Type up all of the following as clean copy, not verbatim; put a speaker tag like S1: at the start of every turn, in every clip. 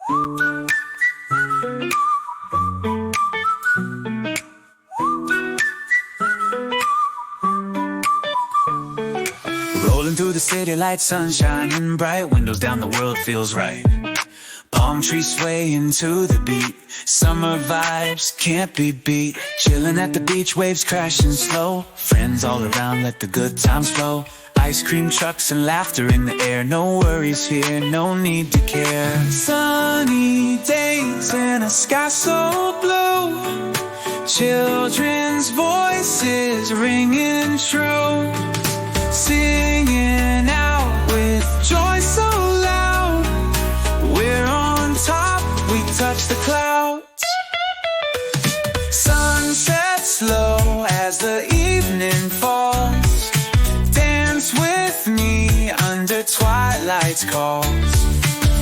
S1: Rolling through the city, lights, sun shining bright, windows down, the world feels right. Palm trees swaying to the beat, summer vibes can't be beat. Chilling at the beach, waves crashing slow, friends all around, let the good times flow. Ice cream trucks and laughter in the air, no worries here, no need to care. Sunny days and a sky so blue, children's voices ringing true, singing out with joy so loud. We're on top, we touch the clouds. Sunset slow as the evening falls, dance with me under twilight's calls.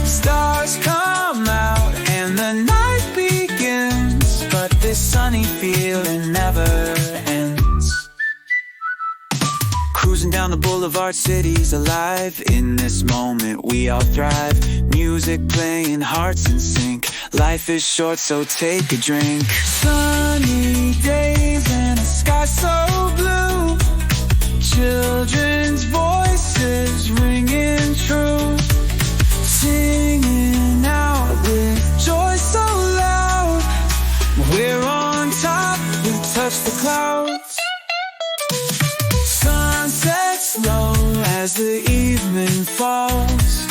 S1: Stars come out and the night begins, but this sunny feeling never ends. Cruising down the boulevard, city's alive. In this moment we all thrive. Music playing, hearts in sync. Life is short, so take a drink. Sunny days and a sky so blue, children's voices ringing true, singing out with joy so loud. We're on top, we touch the clouds. Sunset slow as the evening falls,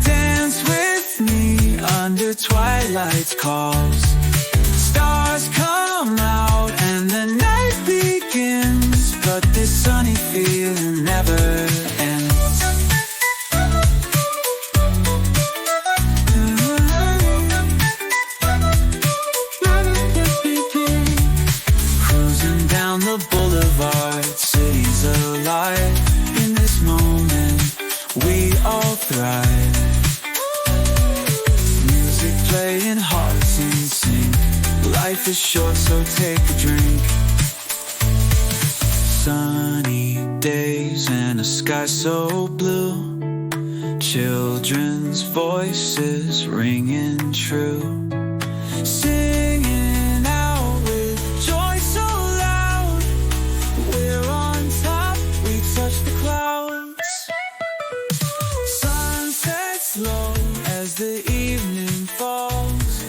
S1: dance with me under twilight's calls. Stars come out and the night begins, but this sunny feeling never ends. Cruising down the boulevard, city's alive. In this moment we all thrive. Music playing, hearts in sync. Life is short, so take a drink. Sunny days and a sky so blue, children's voices ringing true, singing out with joy so loud. We're on top, we touch the clouds. Sunset slow as the evening falls,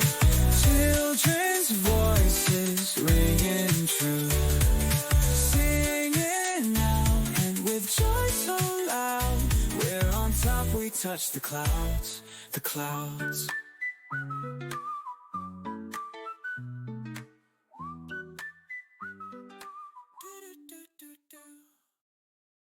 S1: children's voices ringing true, singing out and with joy so loud. We're on top, we touch the clouds, the clouds.